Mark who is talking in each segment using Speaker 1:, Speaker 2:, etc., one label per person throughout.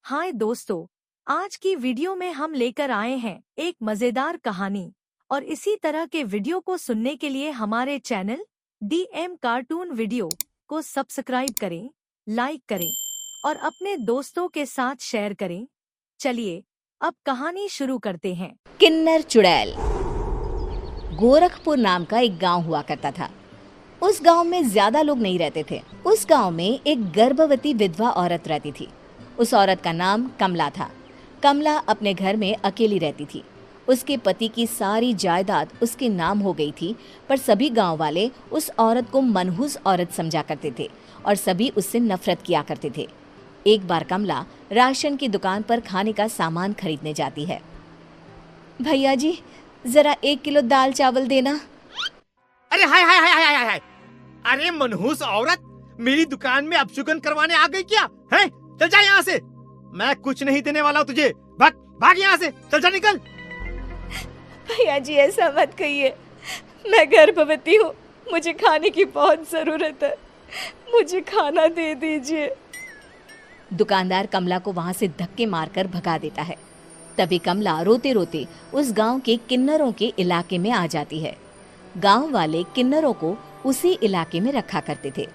Speaker 1: हाय दोस्तों, आज की वीडियो में हम लेकर आए हैं एक मजेदार कहानी। और इसी तरह के वीडियो को सुनने के लिए हमारे चैनल DM कार्टून वीडियो को सब्सक्राइब करें, लाइक करें और अपने दोस्तों के साथ शेयर करें। चलिए अब कहानी शुरू करते हैं।
Speaker 2: किन्नर चुड़ैल। गोरखपुर नाम का एक गांव हुआ करता था। उस गांव में ज्यादा लोग नहीं रहते थे। उस गांव में एक गर्भवती विधवा औरत रहती थी। उस औरत का नाम कमला था। कमला अपने घर में अकेली रहती थी। उसके पति की सारी जायदाद उसके नाम हो गई थी, पर सभी गांव वाले उस औरत को मनहूस औरत समझा करते थे और सभी उससे नफरत किया करते थे। एक बार कमला राशन की दुकान पर खाने का सामान खरीदने जाती है। भैया जी, जरा 1 किलो दाल चावल देना।
Speaker 3: अरे हाय हाय हाय हाय हाय हाय! अरे मनहूस औरत, मेरी दुकान में अपशुगन करवाने आ गई क्या? हैं? चल जा यहाँ से। मैं कुछ नहीं देने वाला हूँ तुझे। भाग भाग यहाँ से, चल जा, निकल।
Speaker 4: भैया जी, ऐसा मत कहिए। मैं गर्भवती हूँ, मुझे खाने की बहुत जरूरत है। मुझे खाना दे दीजिए।
Speaker 2: दुकानदार कमला को वहां से धक्के मारकर भगा देता है। तभी कमला रोते रोते उस गांव के किन्नरों के इलाके में आ जाती है। गांव वाले किन्नरों को उसी इलाके में रखा करते थे,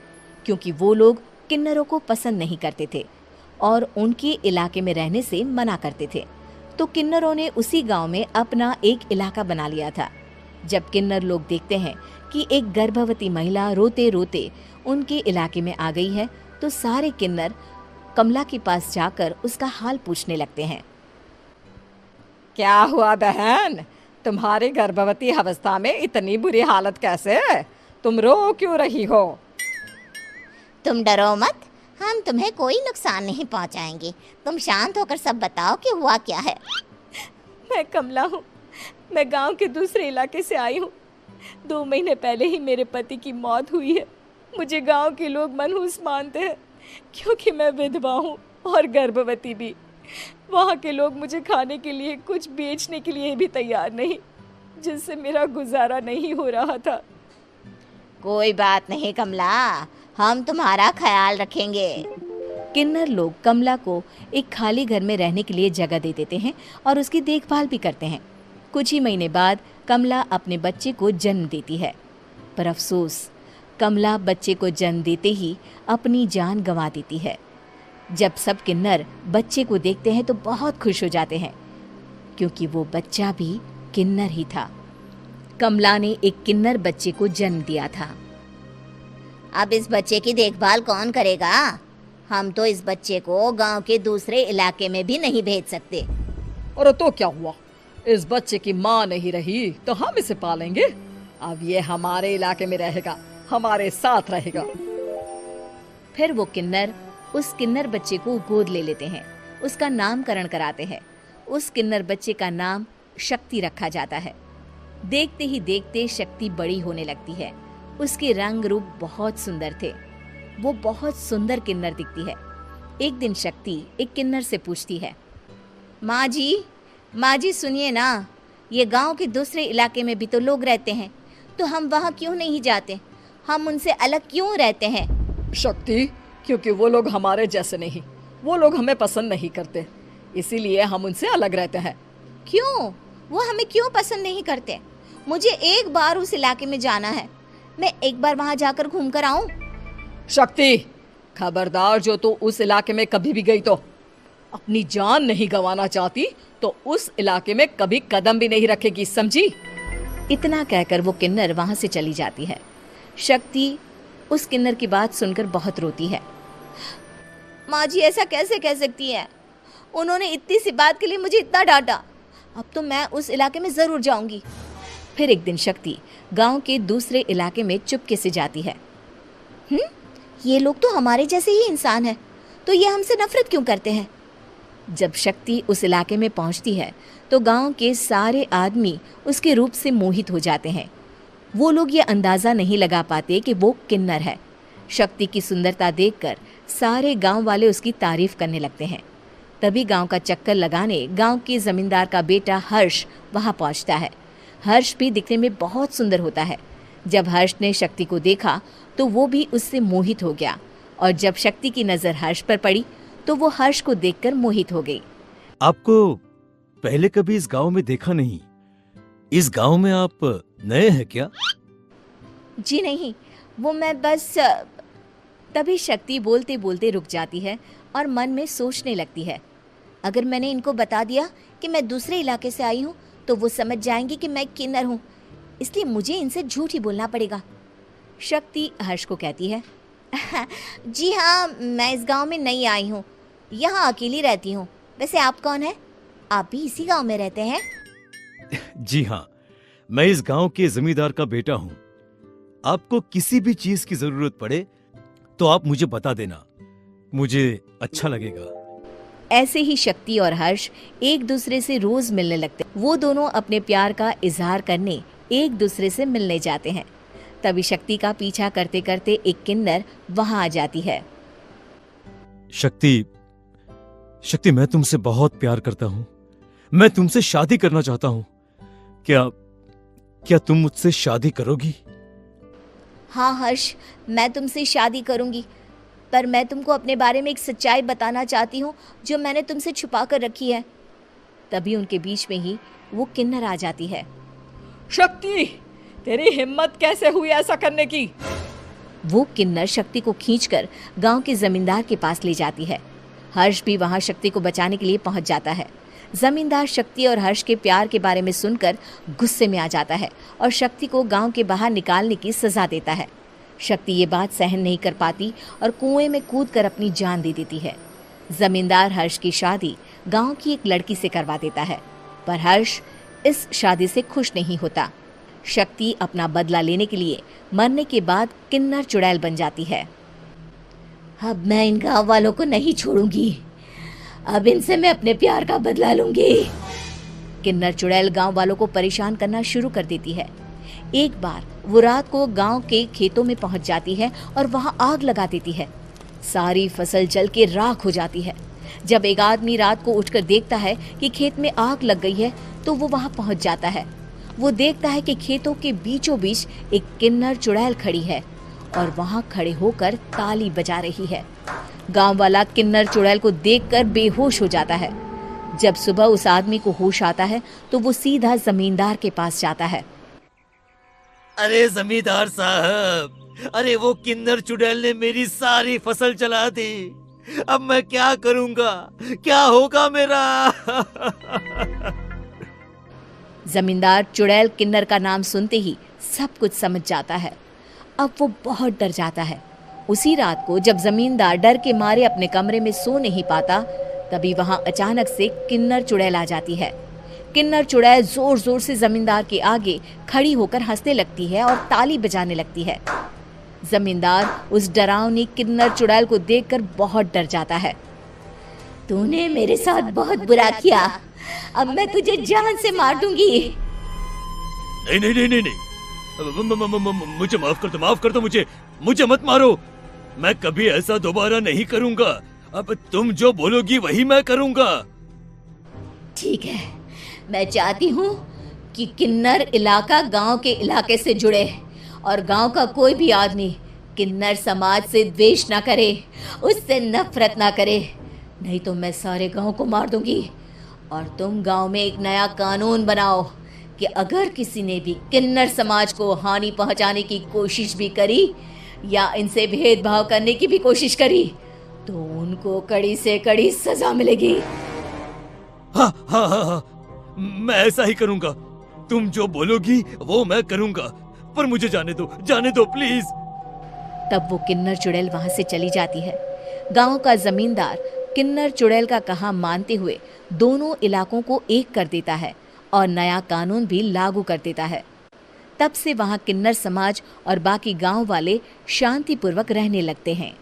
Speaker 2: क्योंकि वो लोग किन्नरों को पसंद नहीं करते थे और उनके इलाके में रहने से मना करते थे। तो किन्नरों ने उसी गांव में अपना एक इलाका बना लिया था। जब किन्नर लोग देखते हैं कि एक गर्भवती महिला रोते रोते उनके इलाके में आ गई है, तो सारे किन्नर कमला के पास जाकर उसका हाल पूछने लगते हैं।
Speaker 5: क्या हुआ बहन, तुम्हारी गर्भवती अवस्था में इतनी बुरी हालत कैसे है? तुम रो क्यों रही हो?
Speaker 6: तुम डरो मत, हम तुम्हें कोई नुकसान नहीं पहुंचाएंगे। तुम शांत होकर सब बताओ कि हुआ क्या है।
Speaker 4: मैं कमला हूँ। मैं गांव के दूसरे इलाके से आई हूँ। 2 महीने पहले ही मेरे पति की मौत हुई है। मुझे गांव के लोग मनहूस मानते हैं, क्योंकि मैं विधवा हूँ और गर्भवती भी। वहाँ के लोग मुझे खाने के लिए कुछ बेचने के लिए भी तैयार नहीं, जिससे मेरा गुजारा नहीं हो रहा था।
Speaker 6: कोई बात नहीं कमला, हम तुम्हारा ख्याल रखेंगे।
Speaker 2: किन्नर लोग कमला को एक खाली घर में रहने के लिए जगह दे देते हैं और उसकी देखभाल भी करते हैं। कुछ ही महीने बाद कमला अपने बच्चे को जन्म देती है, पर अफसोस, कमला बच्चे को जन्म देते ही अपनी जान गंवा देती है। जब सब किन्नर बच्चे को देखते हैं तो बहुत खुश हो जाते हैं, क्योंकि वो बच्चा भी किन्नर ही था। कमला ने एक किन्नर बच्चे को जन्म दिया था।
Speaker 6: अब इस बच्चे की देखभाल कौन करेगा? हम तो इस बच्चे को गांव के दूसरे इलाके में भी नहीं भेज सकते।
Speaker 5: और तो क्या हुआ, इस बच्चे की माँ नहीं रही तो हम इसे पालेंगे। अब ये हमारे इलाके में रहेगा, हमारे साथ रहेगा।
Speaker 2: फिर वो किन्नर उस किन्नर बच्चे को गोद ले लेते हैं, उसका नामकरण कराते हैं। उस किन्नर बच्चे का नाम शक्ति रखा जाता है। देखते ही देखते शक्ति बड़ी होने लगती है। उसके रंग रूप बहुत सुंदर थे। वो बहुत सुंदर किन्नर दिखती है। एक दिन शक्ति एक किन्नर से पूछती है,
Speaker 6: माँ जी सुनिए ना, ये गांव के दूसरे इलाके में भी तो लोग रहते हैं, तो हम वहाँ क्यों नहीं जाते? हम उनसे अलग क्यों रहते हैं?
Speaker 5: शक्ति, क्योंकि वो लोग हमारे जैसे नहीं, वो लोग हमें पसंद नहीं करते, इसीलिए हम उनसे अलग रहते हैं।
Speaker 6: क्यों? वो हमें क्यों पसंद नहीं करते? मुझे एक बार उस इलाके में जाना है। मैं एक बार वहाँ जाकर घूम कर आऊं।
Speaker 5: शक्ति, खबरदार, जो तू उस इलाके में कभी भी गई तो अपनी जान नहीं गंवाना चाहती तो उस इलाके में कभी कदम भी नहीं रखेगी, समझी?
Speaker 2: इतना कहकर वो किन्नर वहां से चली जाती है। शक्ति उस किन्नर की बात सुनकर बहुत रोती है।
Speaker 4: माँ जी, ऐसा कैसे कह सकती हैं? उन्होंने इतनी सी बात के लिए मुझे इतना डांटा। अब तो मैं उस इलाके में जरूर जाऊंगी।
Speaker 2: फिर एक दिन शक्ति गांव के दूसरे इलाके में चुपके से जाती है।
Speaker 6: ये लोग तो हमारे जैसे ही इंसान हैं, तो ये हमसे नफरत क्यों करते हैं?
Speaker 2: जब शक्ति उस इलाके में पहुंचती है तो गांव के सारे आदमी उसके रूप से मोहित हो जाते हैं। वो लोग ये अंदाजा नहीं लगा पाते कि वो किन्नर है। शक्ति की सुंदरता देखकर सारे गांव वाले उसकी तारीफ करने लगते हैं। तभी गांव का चक्कर लगाने गांव के जमींदार का बेटा हर्ष वहां पहुंचता है। हर्ष भी दिखने में बहुत सुंदर होता है। जब हर्ष ने शक्ति को देखा तो वो भी उससे मोहित हो गया, और जब शक्ति की नज़र हर्ष पर पड़ी तो वो हर्ष को देखकर मोहित हो गई।
Speaker 7: आपको पहले कभी इस गांव में देखा नहीं। इस गांव में आप नए हैं क्या?
Speaker 2: जी नहीं, वो मैं बस तभी शक्ति बोलते बोलते रुक जाती है और मन में सोचने लगती है,
Speaker 6: अगर मैंने इनको बता दिया कि मैं दूसरे इलाके से आई हूँ तो वो समझ जाएंगे कि मैं किन्नर हूँ, इसलिए मुझे इनसे झूठ ही बोलना पड़ेगा।
Speaker 2: शक्ति हर्ष को कहती है,
Speaker 6: जी हाँ, मैं इस गांव में नई आई हूँ, यहाँ अकेली रहती हूँ। वैसे आप कौन है? आप भी इसी गांव में रहते हैं?
Speaker 7: जी हाँ, मैं इस गांव के जमींदार का बेटा हूँ। आपको किसी भी चीज की जरूरत पड़े तो आप मुझे बता देना, मुझे अच्छा लगेगा।
Speaker 2: ऐसे ही शक्ति और हर्ष एक दूसरे से रोज मिलने लगते। वो दोनों अपने प्यार का इजहार करने एक दूसरे से मिलने जाते हैं। तभी शक्ति का पीछा करते करते एक किन्नर वहां आ जाती है।
Speaker 7: शक्ति, मैं तुमसे बहुत प्यार करता हूँ। मैं तुमसे शादी करना चाहता हूँ। क्या तुम मुझसे शादी करोगी?
Speaker 6: हाँ हर्ष, मैं तुमसे शादी करूंगी, पर मैं तुमको अपने बारे में एक सच्चाई बताना चाहती हूँ जो मैंने तुमसे छुपा कर रखी है।
Speaker 2: तभी उनके बीच में ही वो किन्नर आ जाती है।
Speaker 5: शक्ति, तेरी हिम्मत कैसे हुई ऐसा करने की?
Speaker 2: वो किन्नर शक्ति को खींचकर गांव के जमींदार के पास ले जाती है। हर्ष भी वहां शक्ति को बचाने के लिए पहुंच जाता है। जमींदार शक्ति और हर्ष के प्यार के बारे में सुनकर गुस्से में आ जाता है और शक्ति को गांव के बाहर निकालने की सजा देता है। शक्ति ये बात सहन नहीं कर पाती और कुएं में कूदकर अपनी जान दे देती है। जमींदार हर्ष की शादी गांव की एक लड़की से करवा देता है, पर हर्ष इस शादी से खुश नहीं होता। शक्ति अपना बदला लेने के लिए मरने के बाद किन्नर चुड़ैल बन जाती है।
Speaker 6: अब मैं इन गाँव वालों को नहीं छोड़ूंगी, अब इनसे मैं अपने प्यार का बदला लूंगी।
Speaker 2: किन्नर चुड़ैल गांव वालों को परेशान करना शुरू कर देती है। एक बार वो रात को गांव के खेतों में पहुंच जाती है और वहां आग लगा देती है। सारी फसल जल के राख हो जाती है। जब एक आदमी रात को उठकर देखता है कि खेत में आग लग गई है तो वो वहां पहुंच जाता है। वो देखता है कि खेतों के बीचों बीच एक किन्नर चुड़ैल खड़ी है और वहां खड़े होकर ताली बजा रही है। गांव वाला किन्नर चुड़ैल को देखकर बेहोश हो जाता है। जब सुबह उस आदमी को होश आता है तो वो सीधा जमींदार के पास जाता है।
Speaker 3: अरे जमींदार साहब, अरे वो किन्नर चुड़ैल ने मेरी सारी फसल जला दी। अब मैं क्या करूंगा, क्या होगा मेरा?
Speaker 2: जमींदार चुड़ैल किन्नर का नाम सुनते ही सब कुछ समझ जाता है। अब वो बहुत डर जाता है। उसी रात को जब जमींदार डर के मारे अपने कमरे में सो नहीं पाता, तभी वहां अचानक से किन्नर चुड़ैल आ जाती है। किन्नर चुड़ैल जोर जोर से जमींदार के आगे खड़ी होकर हंसने लगती है और ताली बजाने लगती है। जमींदार उस डरावनी किन्नर चुड़ैल को देखकर बहुत डर जाता है।
Speaker 6: तूने मेरे साथ बहुत बुरा किया, अब मैं तुझे जान से मार दूंगी।
Speaker 7: नहीं नहीं नहीं नहीं, नहीं। मुझे माफ कर दो, मुझे मत मारो। मैं कभी ऐसा दोबारा नहीं करूंगा। अब तुम जो बोलोगी वही मैं करूंगा।
Speaker 6: ठीक है, मैं चाहती हूँ कि किन्नर इलाका गांव के इलाके से जुड़े और गांव का कोई भी आदमी किन्नर समाज से द्वेष ना करे, उससे नफरत ना करे, नहीं तो मैं सारे गांव को मार दूंगी। और तुम गांव में एक नया कानून बनाओ कि अगर किसी ने भी किन्नर समाज को हानि पहुंचाने की कोशिश भी करी या इनसे भेदभाव करने की भी कोशिश करी तो उनको कड़ी से कड़ी सजा मिलेगी।
Speaker 7: हाँ हाँ हाँ हाँ, मैं ऐसा ही करूंगा। तुम जो बोलोगी वो मैं करूंगा, पर मुझे जाने दो प्लीज।
Speaker 2: तब वो किन्नर चुड़ैल वहां से चली जाती है। गांव का जमींदार किन्नर चुड़ैल का कहा मानते हुए दोनों इलाकों को एक कर देता है और नया कानून भी लागू कर देता है। तब से वहां किन्नर समाज और बाकी गांव वाले शांतिपूर्वक रहने लगते हैं।